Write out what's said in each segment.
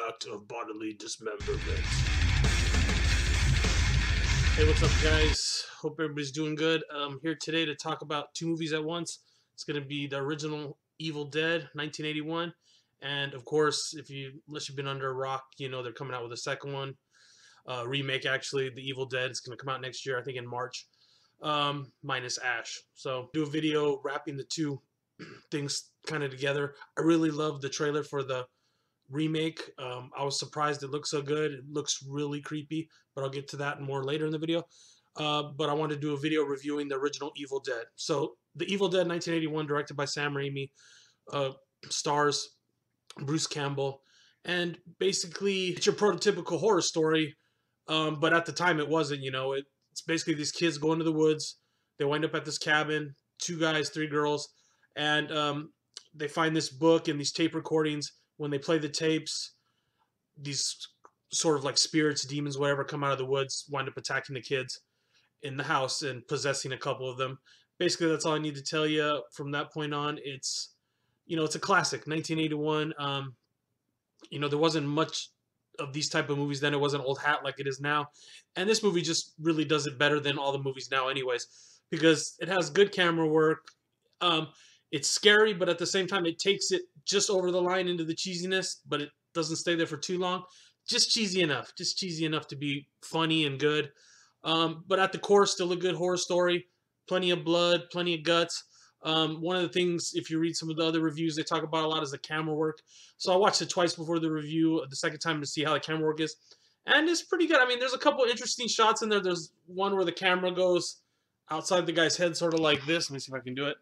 act of bodily dismemberment. Hey, what's up, guys? Hope everybody's doing good. I'm here today to talk about two movies at once. It's going to be the original Evil Dead, 1981, and of course, unless you've been under a rock, you know they're coming out with a second one, remake actually, The Evil Dead. It's going to come out next year, I think in March, minus Ash. So do a video wrapping the two things kind of together. I really love the trailer for the remake. I was surprised it looked so good. It looks really creepy, but I'll get to that more later in the video. But I wanted to do a video reviewing the original Evil Dead. So the Evil Dead 1981, directed by Sam Raimi, stars Bruce Campbell, and basically it's your prototypical horror story, but at the time it wasn't. It's basically these kids go into the woods. They wind up at this cabin, 2 guys, 3 girls, and they find this book and these tape recordings. When they play the tapes, these sort of like spirits, demons, whatever, come out of the woods, wind up attacking the kids in the house and possessing a couple of them. Basically, that's all I need to tell you from that point on. It's a classic, 1981. There wasn't much of these type of movies then. It wasn't old hat like it is now. And this movie just really does it better than all the movies now anyways, because it has good camera work. It's scary, but at the same time, it takes it just over the line into the cheesiness, but it doesn't stay there for too long. Just cheesy enough to be funny and good. But at the core, still a good horror story. Plenty of blood, plenty of guts. One of the things, if you read some of the other reviews, they talk about a lot is the camera work. So I watched it twice before the review, the second time to see how the camera work is. And it's pretty good. I mean, there's a couple interesting shots in there. There's one where the camera goes outside the guy's head, sort of like this. Let me see if I can do it.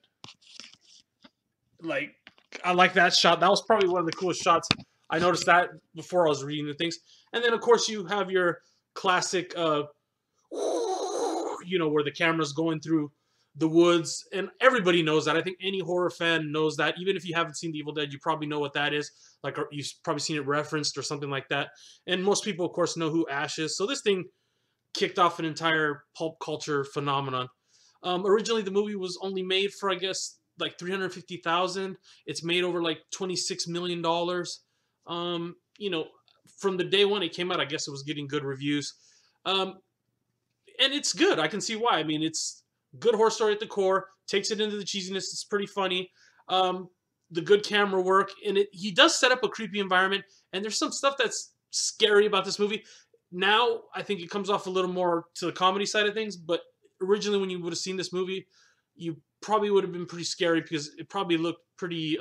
I like that shot. That was probably one of the coolest shots. I noticed that before I was reading the things. And then, of course, you have your classic, where the camera's going through the woods. And everybody knows that. I think any horror fan knows that. Even if you haven't seen The Evil Dead, you probably know what that is. Like, you've probably seen it referenced or something like that. And most people, of course, know who Ash is. So this thing kicked off an entire pulp culture phenomenon. Originally, the movie was only made for, I guess, like $350,000. It's made over like $26 million. From the day one it came out, I guess it was getting good reviews. And it's good. I can see why. I mean, it's good horror story at the core, takes it into the cheesiness. It's pretty funny. The good camera work, and he does set up a creepy environment, and there's some stuff that's scary about this movie. Now, I think it comes off a little more to the comedy side of things, but originally when you would have seen this movie, you probably would have been pretty scary because it probably looked pretty,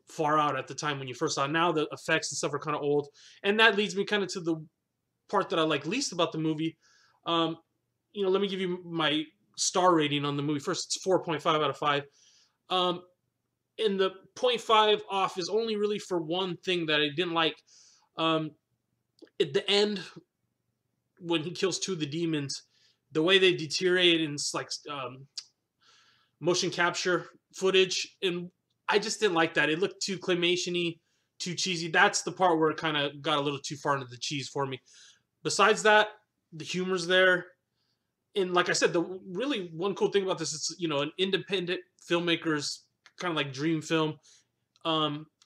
far out at the time when you first saw it. Now the effects and stuff are kind of old. And that leads me kind of to the part that I like least about the movie. Let me give you my star rating on the movie. First, it's 4.5 out of 5. And the 0.5 off is only really for one thing that I didn't like. At the end, when he kills 2 of the demons, the way they deteriorate in motion capture footage, and I just didn't like that. It looked too claymation-y, too cheesy. That's the part where it kind of got a little too far into the cheese for me. Besides that, the humor's there. And like I said, the really one cool thing about this is, an independent filmmaker's kind of like dream film. I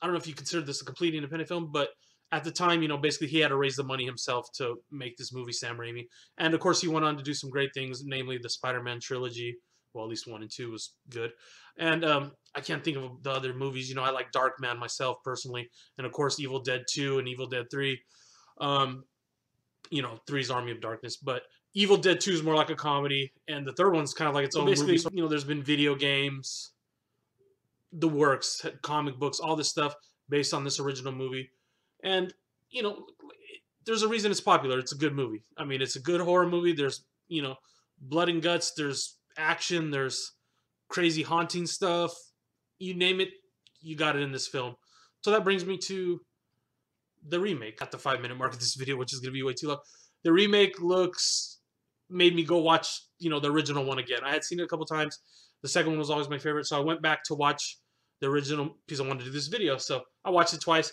don't know if you consider this a complete independent film, but at the time, basically he had to raise the money himself to make this movie, Sam Raimi. And of course, he went on to do some great things, namely the Spider-Man trilogy. Well, at least 1 and 2 was good. And I can't think of the other movies. I like Darkman myself personally. And of course, Evil Dead 2 and Evil Dead 3. 3's Army of Darkness. But Evil Dead 2 is more like a comedy. And the third one's kind of like its own movie. So, there's been video games, the works, comic books, all this stuff based on this original movie. And, there's a reason it's popular. It's a good movie. I mean, it's a good horror movie. There's, blood and guts. There's action. There's crazy haunting stuff. You name it, you got it in this film. So that brings me to the remake at the 5-minute mark of this video, which is going to be way too long. The remake made me go watch, the original one again. I had seen it a couple times. The second one was always my favorite. So I went back to watch the original because I wanted to do this video. So I watched it twice.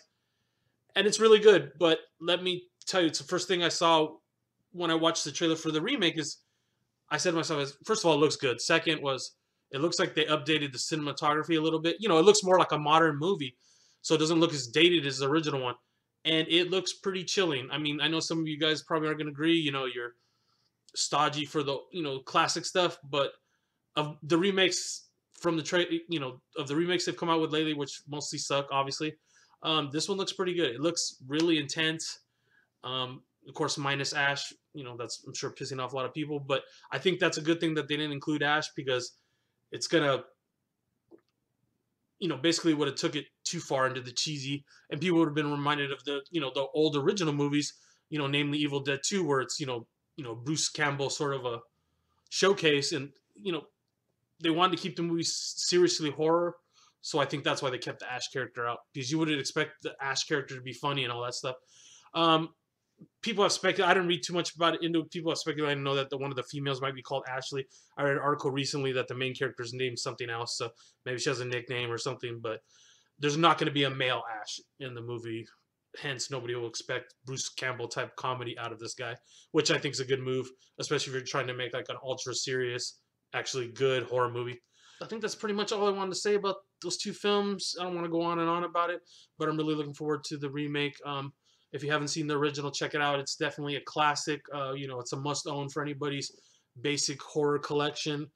And it's really good, but let me tell you, it's the first thing I saw when I watched the trailer for the remake is I said to myself, first of all, it looks good. Second was, it looks like they updated the cinematography a little bit. It looks more like a modern movie. so it doesn't look as dated as the original one, and it looks pretty chilling. I mean, I know some of you guys probably aren't going to agree. You know, you're stodgy for the classic stuff, but of the remakes from the of the remakes they've come out with lately, which mostly suck, obviously. This one looks pretty good. It looks really intense. Of course, minus Ash. That's, I'm sure, pissing off a lot of people, but I think that's a good thing that they didn't include Ash, because it's gonna, basically would have took it too far into the cheesy, and people would have been reminded of the old original movies, namely Evil Dead 2, where it's Bruce Campbell sort of a showcase, and they wanted to keep the movie seriously horror. So I think that's why they kept the Ash character out, because you wouldn't expect the Ash character to be funny and all that stuff. People have speculated. I didn't read too much about it. People have speculated. I know that one of the females might be called Ashley. I read an article recently that the main character's named something else, so maybe she has a nickname or something. But there's not going to be a male Ash in the movie. Hence, nobody will expect Bruce Campbell type comedy out of this guy, which I think is a good move, especially if you're trying to make like an ultra serious, actually good horror movie. I think that's pretty much all I wanted to say about those two films. I don't want to go on and on about it, but I'm really looking forward to the remake. If you haven't seen the original, check it out. It's definitely a classic. It's a must-own for anybody's basic horror collection.